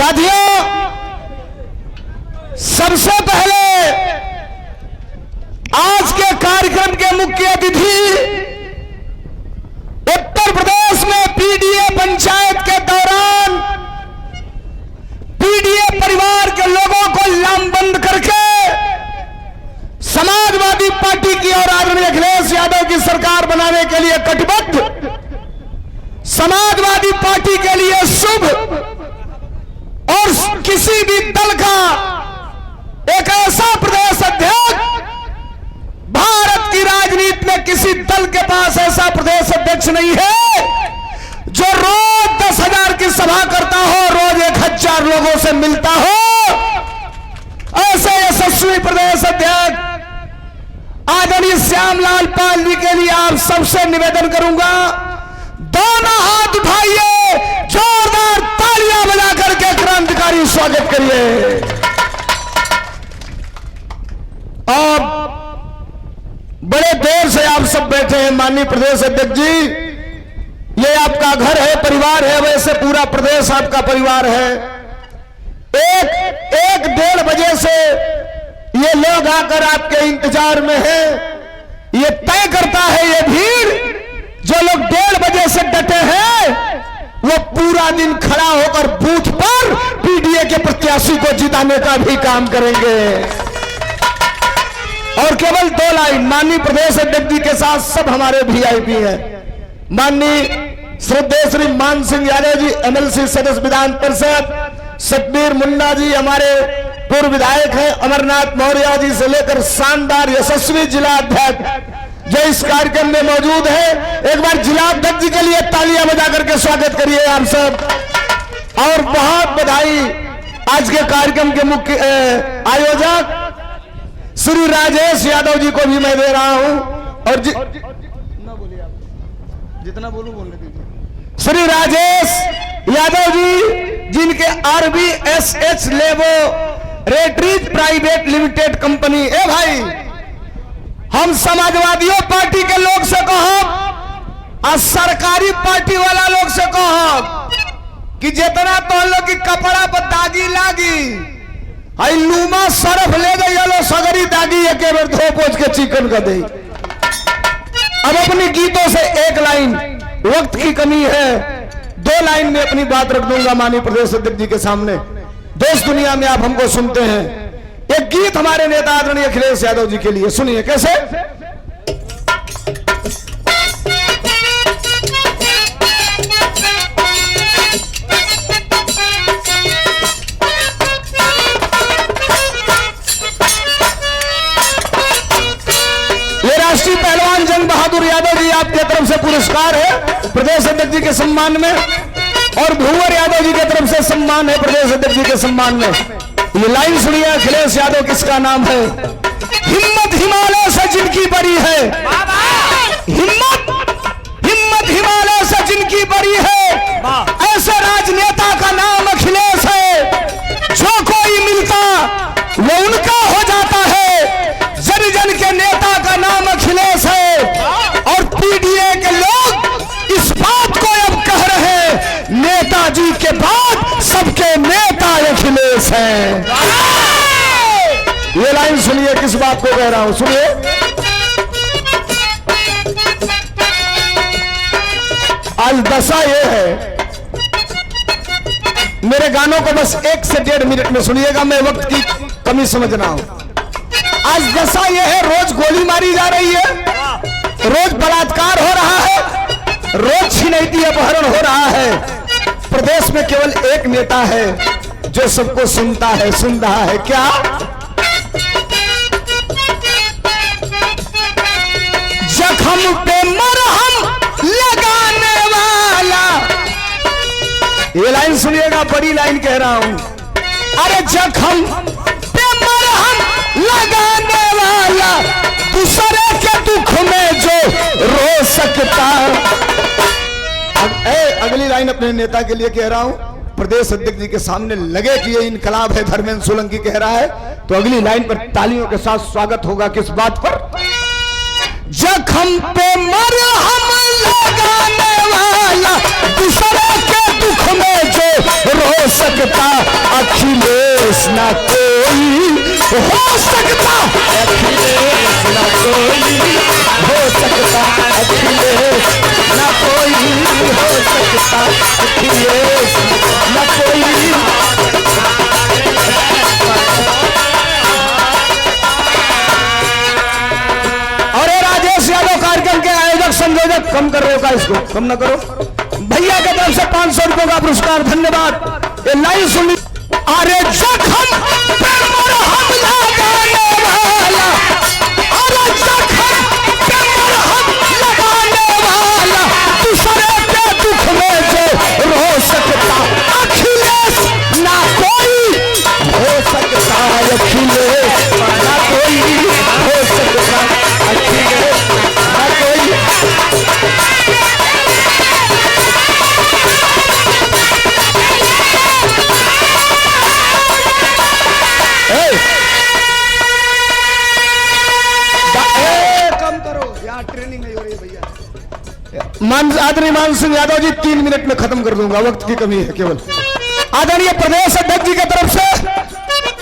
साथियों, सबसे पहले आज के कार्यक्रम के मुख्य अतिथि उत्तर प्रदेश में पीडीए पंचायत के दौरान पीडीए परिवार के लोगों को लामबंद करके समाजवादी पार्टी की और आदरणीय अखिलेश यादव की सरकार बनाने के लिए कटिबद्ध, समाजवादी पार्टी के लिए शुभ और किसी भी दल का एक ऐसा प्रदेश अध्यक्ष, भारत की राजनीति में किसी दल के पास ऐसा प्रदेश अध्यक्ष नहीं है जो रोज 10,000 की सभा करता हो, रोज 1,000 लोगों से मिलता हो। ऐसे यशस्वी प्रदेश अध्यक्ष आदरणीय श्यामलाल पाल जी के लिए आप सबसे निवेदन करूंगा, दोनों हाथ उठाइए, जोरदार तालियां बजा करके क्रांतिकारी स्वागत करिए। अब बड़े देर से आप सब बैठे हैं। माननीय प्रदेश अध्यक्ष जी, ये आपका घर है, परिवार है, वैसे पूरा प्रदेश आपका परिवार है। एक 1:30 बजे से ये लोग आकर आपके इंतजार में हैं। ये तय करता है ये भीड़, जो लोग 1:30 बजे से डटे हैं वो पूरा दिन खड़ा होकर बूथ पर पीडीए के प्रत्याशी को जिताने का भी काम करेंगे। और केवल 2 लाइन, माननीय प्रदेश अध्यक्ष जी के साथ सब हमारे वीआईपी हैं। माननीय श्रद्धेय श्री मान सिंह यादव जी, एमएलसी सदस्य विधान परिषद, सतबीर मुन्ना जी हमारे पूर्व विधायक हैं, अमरनाथ मौर्य जी से लेकर शानदार यशस्वी जिला अध्यक्ष जो इस कार्यक्रम में मौजूद है। एक बार जिला अध्यक्ष जी के लिए तालियां बजा करके स्वागत करिए आप सब। और बहुत बधाई आज के कार्यक्रम के मुख्य आयोजक श्री राजेश यादव जी को भी मैं दे रहा हूं। और ना बोलिए आप, जितना बोलूं बोलने दीजिए। श्री राजेश यादव जी, जिनके RBSH laboratories private limited company. ए भाई, हम समाजवादियों पार्टी के लोग से कहो और सरकारी पार्टी वाला लोग से कहो कि जितना तो लोग की कपड़ा पर दागी लागी, हाई लूमा सरफ ले गई लो सगरी दागी एक बार धो पोछ के चिकन कर दे। अब अपनी गीतों से 1 लाइन, वक्त की कमी है, 2 लाइन में अपनी बात रख दूंगा माननीय प्रदेश अध्यक्ष जी के सामने। देश दुनिया में आप हमको सुनते हैं। एक गीत हमारे नेता आदरणीय अखिलेश यादव जी के लिए, सुनिए कैसे। ये राष्ट्रीय पहलवान जंग बहादुर यादव जी आपकी तरफ से पुरस्कार है प्रदेश अध्यक्ष जी के सम्मान में, और भूवर यादव जी की तरफ से सम्मान है प्रदेश अध्यक्ष जी के सम्मान में। ये लाइन सुनिए, अखिलेश यादव किसका नाम है। हिम्मत हिमालय से जिनकी बड़ी है, हिम्मत हिमालय से जिनकी बड़ी है, ऐसे राजनेता का नाम अखिलेश है। जो कोई मिलता वो उनका हो जाता है, जन जन के नेता का नाम अखिलेश है। और पीडीए के लोग इस बात को अब कह रहे हैं, नेताजी के बाद सबके नेता अखिलेश हैं। ये लाइन सुनिए, किस बात को कह रहा हूं, सुनिए। आज दशा ये है, मेरे गानों को बस 1 से 1.5 मिनट में सुनिएगा, मैं वक्त की कमी समझ रहा हूं। आज दशा ये है, रोज गोली मारी जा रही है, रोज बलात्कार हो रहा है, रोज छिनैती अपहरण हो रहा है। प्रदेश में केवल एक नेता है जो सबको सुनता है, सुन रहा है। क्या? जख्म पे मरहम लगाने वाला। ये लाइन सुनिएगा, बड़ी लाइन कह रहा हूं। अरे जख्म पे मरहम लगाने वाला, दूसरे के दुख में जो रो सकता। अगली लाइन अपने नेता के लिए कह रहा हूं, प्रदेश अध्यक्ष जी के सामने लगे कि ये इनकलाब है, धर्मेंद्र सोलंकी कह रहा है, तो अगली लाइन पर तालियों के साथ स्वागत होगा। किस बात पर? जख्म पे मरहम लगाने वाला, दूसरे के दुख में जो रो सकता ना कोई हो सकता, अखिलेश ना कोई हो सकता, अखिलेश ना कोई हो सकता, अखिलेश ना कोई। और राजेश यादव कार्यक्रम के आयोजक संयोजक, कम कर रहे हो का इसको, कम ना करो। भैया के तरफ से 500 रुपए का पुरस्कार, धन्यवाद। ये लाइन सुनी। अरे जखम पे मरहम लगाने वाला, अरे जखम पे मरहम लगाने वाला, दूसरे के दुख में जो रो सकता, अखिलेश ना कोई हो सकता, अखिलेश ना कोई हो सकता, अखिलेश ना कोई। कम करो यार, ट्रेनिंग नहीं हो रही है भैया। आदरणीय मान सिंह यादव जी 3 मिनट में खत्म कर दूंगा, वक्त की कमी है केवल। आदरणीय प्रदेश अध्यक्ष जी की तरफ से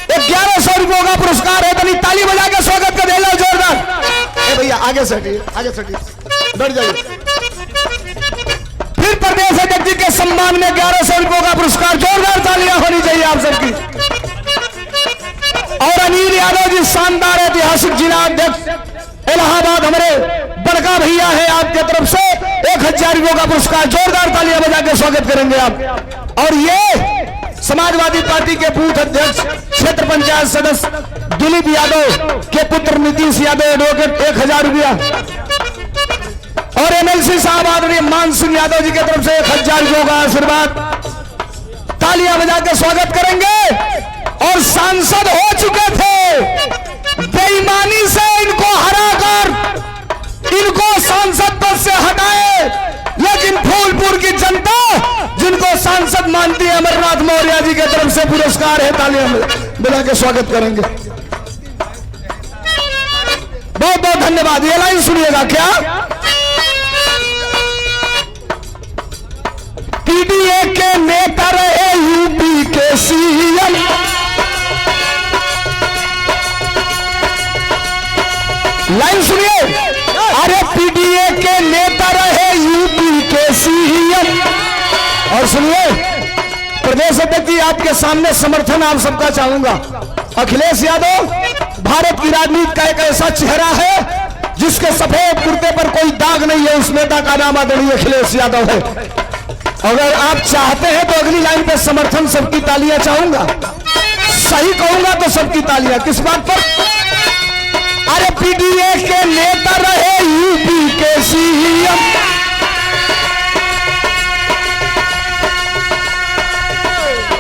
1100 रुपयों का पुरस्कार है। तनी ताली बजा के स्वागत कर देना जोरदार। भैया आगे से हटिए, आगे से हटिए, बैठ जाइए। फिर प्रदेश अध्यक्ष जी के सम्मान में 1100 रुपयों का पुरस्कार, जोरदार तालियां होनी चाहिए आप सबकी। और अनिल यादव जी शानदार ऐतिहासिक जिला अध्यक्ष इलाहाबाद, हमारे बड़का भैया है, आपके तरफ से 1000 रुपयों का पुरस्कार, जोरदार तालियां बजा के स्वागत करेंगे आप। और ये समाजवादी पार्टी के बूथ अध्यक्ष क्षेत्र पंचायत सदस्य दिलीप यादव के पुत्र नीतीश यादव एडवोकेट 1000 रुपया। और एमएलसी साहब आदरणीय मान सिंह यादव जी की तरफ से 1000 रुपयों का आशीर्वाद, तालियां बजा के स्वागत करेंगे। और सांसद हो चुके थे, बेईमानी से इनको हराकर इनको सांसद पद से हटाए, लेकिन फूलपुर की जनता जिनको सांसद मानती है, अमरनाथ मौर्य जी की तरफ से पुरस्कार है, तालियां बजा के स्वागत करेंगे। बहुत बहुत धन्यवाद। ये लाइन सुनिएगा क्या? पीडीए के नेता रहे यूपी के सीएम, लाइन सुनिए। अरे पीडीए के नेता रहे यूपी के सीएम। और सुनिए, प्रदेश अध्यक्ष जी आपके सामने समर्थन आप सबका चाहूंगा। अखिलेश यादव भारत की राजनीति का एक ऐसा चेहरा है जिसके सफेद कुर्ते पर कोई दाग नहीं है, उस नेता का नाम आदरणीय अखिलेश यादव है। अगर आप चाहते हैं तो अगली लाइन पे समर्थन सबकी तालियां चाहूंगा, सही कहूंगा तो सबकी तालियां। किस बात पर? अरे पीडीए के नेता रहे यूपी के सीएम,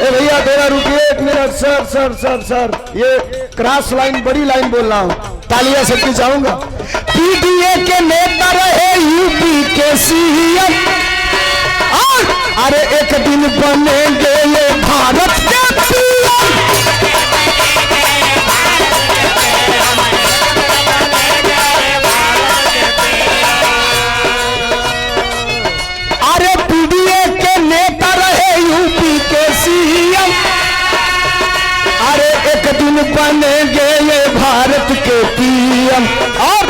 भैया थोड़ा रुकिए 1 minute. Sir sir sir sir ये क्रॉस लाइन, बड़ी लाइन बोल रहा हूं, तालियां सबकी चाहूंगा। पीडीए के नेता रहे यूपी के सीएम, और अरे एक दिन बनेंगे ये भारत के पीएम। अरे पीडीए के नेता रहे यूपी के सीएम, अरे एक दिन बनेंगे ये भारत के पीएम। और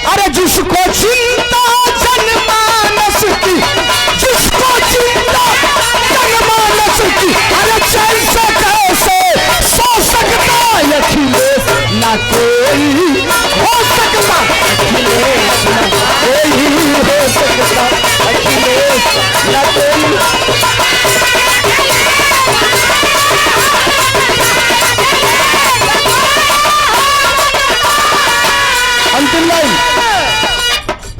अरे जिसको चिंता जनमानस की, जिसको चिंता जनमानस की, अरे चैन से कैसे सो सकता, अखिलेश ना कोई हो सकता, अखिलेश ना कोई हो सकता, अखिलेश ना कोई। अंतिम लाइन,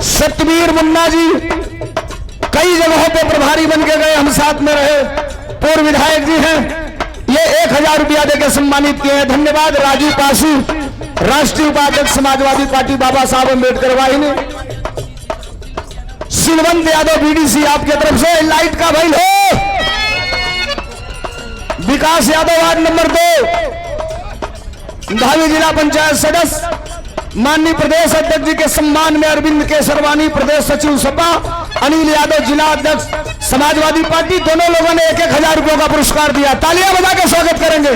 सतबीर मुन्ना जी कई जगहों पे प्रभारी बन के गए, हम साथ में रहे, पूर्व विधायक जी हैं, ये 1000 रुपया देकर सम्मानित किए हैं, धन्यवाद। राजू पासू राष्ट्रीय उपाध्यक्ष समाजवादी पार्टी बाबा साहब अम्बेडकर वाहिनी। सिलवंत यादव बीडीसी आपके तरफ से लाइट का भाई हो। विकास यादव वार्ड नंबर 2 धावी जिला पंचायत सदस्य, माननीय प्रदेश अध्यक्ष जी के सम्मान में अरविंद केसरवानी प्रदेश सचिव सपा, अनिल यादव जिला अध्यक्ष समाजवादी पार्टी, दोनों लोगों ने 1-1 हजार रुपयों का पुरस्कार दिया। तालियां बजा के स्वागत करेंगे।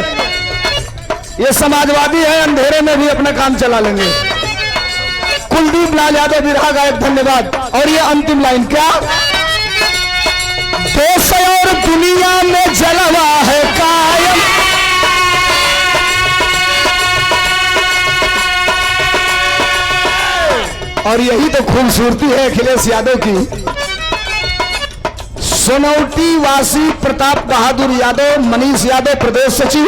ये समाजवादी है, अंधेरे में भी अपना काम चला लेंगे। कुलदीप लाल यादव बिरहा गायक, धन्यवाद। और ये अंतिम लाइन क्या, देश और दुनिया में जलवा है कायम, और यही तो खूबसूरती है अखिलेश यादव की। सोनौटी वासी प्रताप बहादुर यादव, मनीष यादव प्रदेश सचिव,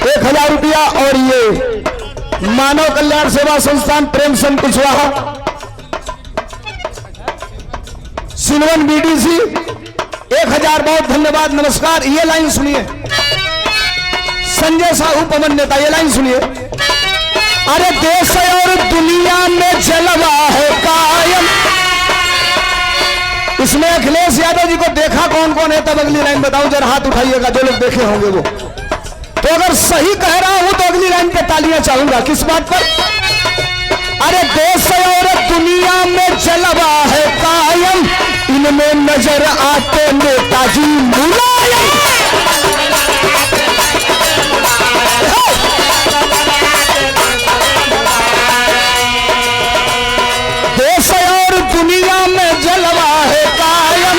1000 रुपया। और ये मानव कल्याण सेवा संस्थान प्रेमचंद कुशवाहा, सिलवन बीडीसी, 1000, बहुत धन्यवाद, नमस्कार। ये लाइन सुनिए, संजय साहू पवन नेता, ये लाइन सुनिए, अरे देश और दुनिया में जलवा है कायम। इसमें अखिलेश यादव जी को देखा कौन कौन है, तब अगली लाइन बताऊं, जरा हाथ उठाइएगा जो लोग देखे होंगे वो। तो अगर सही कह रहा हूं तो अगली लाइन पे तालियां चाहूंगा। किस बात पर, अरे देश और दुनिया में जलवा है कायम, इनमें नजर आते नेताजी मुलायम। देश और दुनिया में जलवा है कायम,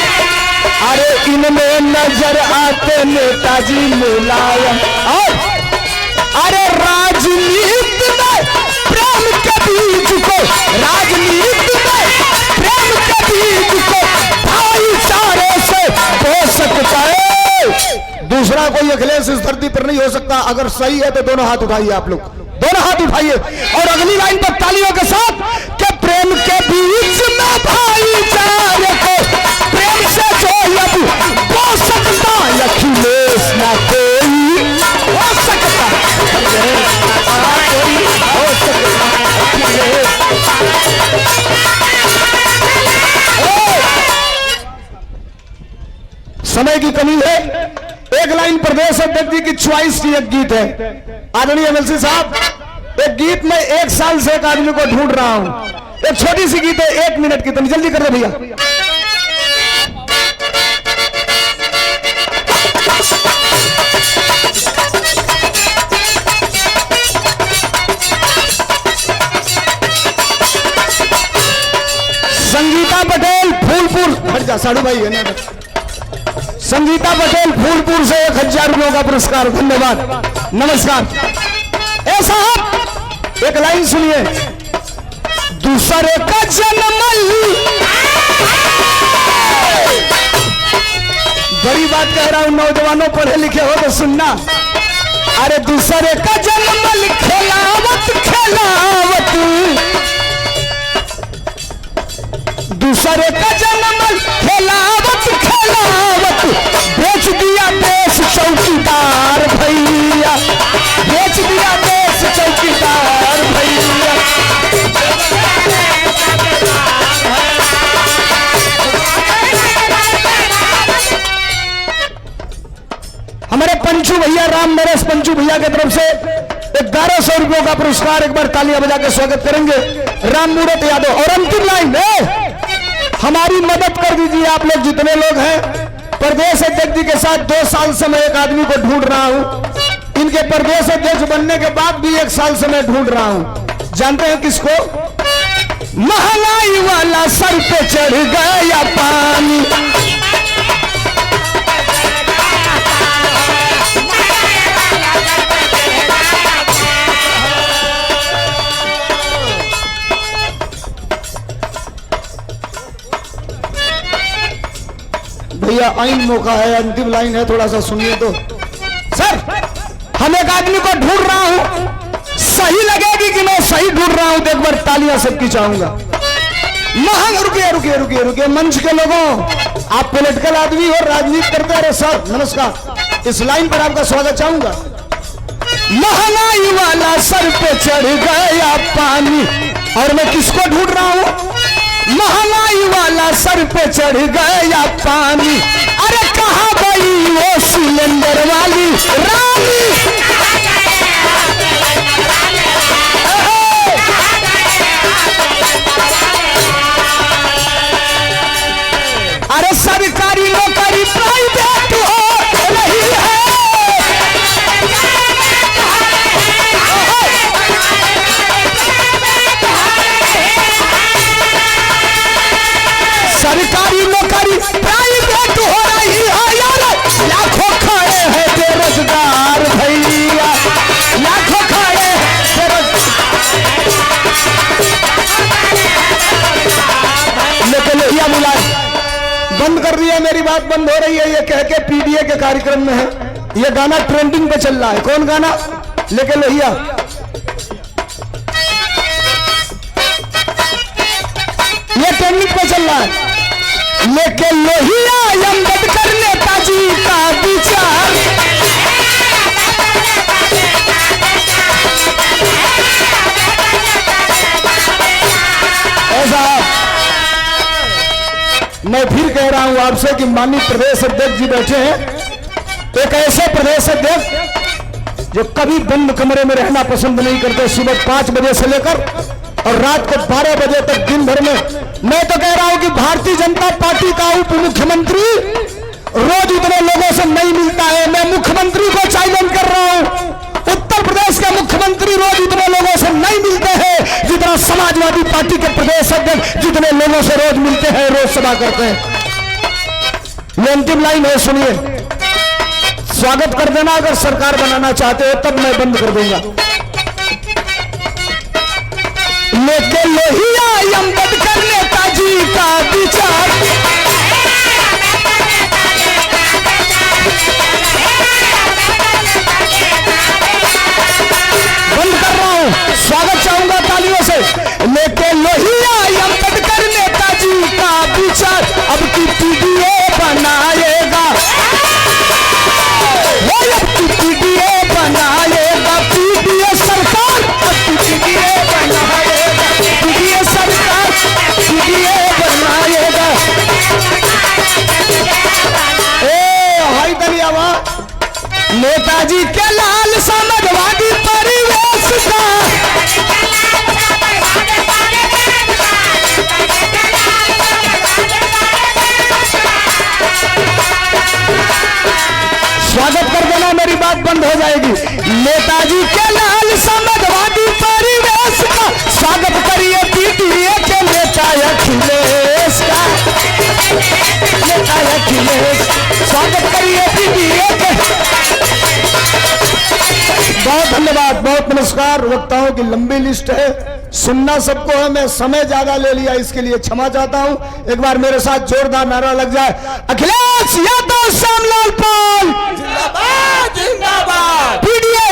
अरे इनमें नजर आते नेताजी मुलायम। और अरे राजनीति में प्रेम के बीज को, राजनीति में प्रेम के बीज को भाईचारे से हो सकता है। दूसरा कोई अखिलेश इस धरती पर नहीं हो सकता। अगर सही है तो दोनों हाथ उठाइए, आप लोग दोनों हाथ उठाइए। और अगली लाइन पर तालियों के साथ, कि प्रेम के बीच में भाईचारे को, प्रेम से जो अब हो सकता अखिलेश ना कोई हो सकता, कोई हो सकता। समय की कमी है, एक लाइन प्रदेश अध्यक्ष जी की च्वाइस की एक गीत है। आदरणीय एमएलसी साहब, एक गीत में 1 साल से एक आदमी को ढूंढ रहा हूं, एक छोटी सी गीत है, 1 मिनट की, तुम जल्दी कर दो भैया। संगीता पटेल फूलपुर, हट जा साड़ू भाई है ना, संगीता पटेल फूलपुर से 1000 रुपयों का पुरस्कार, धन्यवाद, नमस्कार। ए साहब एक लाइन सुनिए, दूसरे का जन्म, बड़ी बात कह रहा हूं, नौजवानों पढ़े लिखे हो तो सुनना। अरे दूसरे का जन्म खेलावत खेलावत, दूसरे का जन्म खेलावत खेलावत, बेच दिया देश चौकीदार भैया, बेच दिया देश चौकीदार भैया। हमारे पंचू भैया, राम नरेश पंचू भैया की तरफ से 1100 रुपयों का पुरस्कार, एक बार तालियां बजा के स्वागत करेंगे राम मूरत यादव। और अंतिम लाइन है, हमारी मदद कर दीजिए आप लोग जितने लोग हैं। प्रदेश अध्यक्ष जी के साथ 2 साल से मैं एक आदमी को ढूंढ रहा हूं, इनके प्रदेश अध्यक्ष बनने के बाद भी 1 साल से मैं ढूंढ रहा हूं। जानते हैं किसको? महंगाई वाला सर पे चढ़ गया पानी, भैया आइन मौका है, अंतिम लाइन है, थोड़ा सा सुनिए तो। सर हम एक आदमी को ढूंढ रहा हूं, सही लगेगी कि मैं सही ढूंढ रहा हूं तो एक बार तालियां सबकी चाहूंगा। रुकिए रुकिए रुकिए रुकिए, मंच के लोगों, आप पॉलिटिकल आदमी हो, राजनीति करते रहे सर, नमस्कार। इस लाइन पर आपका स्वागत चाहूंगा। महंगाई वाला सर पे चढ़ गया पानी, और मैं किसको ढूंढ रहा हूं? महंगाई वाला सर पे चढ़ गया पानी, अरे कहां गई वो सिलेंडर वाली रानी? अरे सरकारी नौकरी प्राइवेट हो रही है, सरकारी नौकरी प्राइवेट हो रही है यार, लाखों खड़े हैं बेरोजगार भैया, लाखों खड़े हैं लेकिन लोहिया मुलायम बंद कर दिया, मेरी बात बंद हो रही है ये कह के पीडीए के कार्यक्रम में है। ये गाना ट्रेंडिंग पे चल रहा है, कौन गाना? लेके लोहिया, ये ट्रेंडिंग पे चल रहा है। लेके लोहिया अम्बेडकर नेताजी का विचार, ऐसा मैं फिर कह रहा हूं आपसे कि माननीय प्रदेश अध्यक्ष जी बैठे हैं, एक ऐसे प्रदेश अध्यक्ष जो कभी बंद कमरे में रहना पसंद नहीं करते, सुबह 5 बजे से लेकर और रात को 12 बजे तक दिन भर में। मैं तो कह रहा हूं कि भारतीय जनता पार्टी का उप मुख्यमंत्री रोज इतने लोगों से नहीं मिलता है। मैं मुख्यमंत्री को चैलेंज कर रहा हूं, उत्तर प्रदेश के मुख्यमंत्री रोज इतने लोगों से नहीं मिलते हैं जितना समाजवादी पार्टी के प्रदेश अध्यक्ष जितने लोगों से रोज मिलते हैं, रोज सभा करते हैं। ये अंतिम लाइन है, सुनिए, स्वागत कर देना अगर सरकार बनाना चाहते हो, तब मैं बंद कर दूंगा। लेके लोहिया अम्बेडकर नेताजी का विचार, बंद कर रहा हूं, स्वागत चाहूंगा तालियों से। लेके लोहिया अम्बेडकर नेताजी का विचार अब की पीडीए बनाएगा, अब की पीडीए बनाएगा, पीडीए सरकार अब की पीडीए बनाएगा, पीडीए सरकार पीडीए बनाएगा। हाई दलियावा, नेताजी के लाल समाजवादी परिवेश का, स्वागत कर देना, मेरी बात बंद हो जाएगी। नेताजी के लाल समाजवादी परिवेश का स्वागत करिए पीडीए के नेता अखिलेश का, नेता अखिलेश स्वागत करिए पीडीए के। बहुत धन्यवाद, बहुत नमस्कार। वक्ताओं की लंबी लिस्ट है, सुनना सबको है, मैं समय ज्यादा ले लिया इसके लिए क्षमा चाहता हूं। एक बार मेरे साथ जोरदार नारा लग जाए, अखिलेश यादव, श्यामलाल पाल जिंदाबाद, जिंदाबाद, पीडीए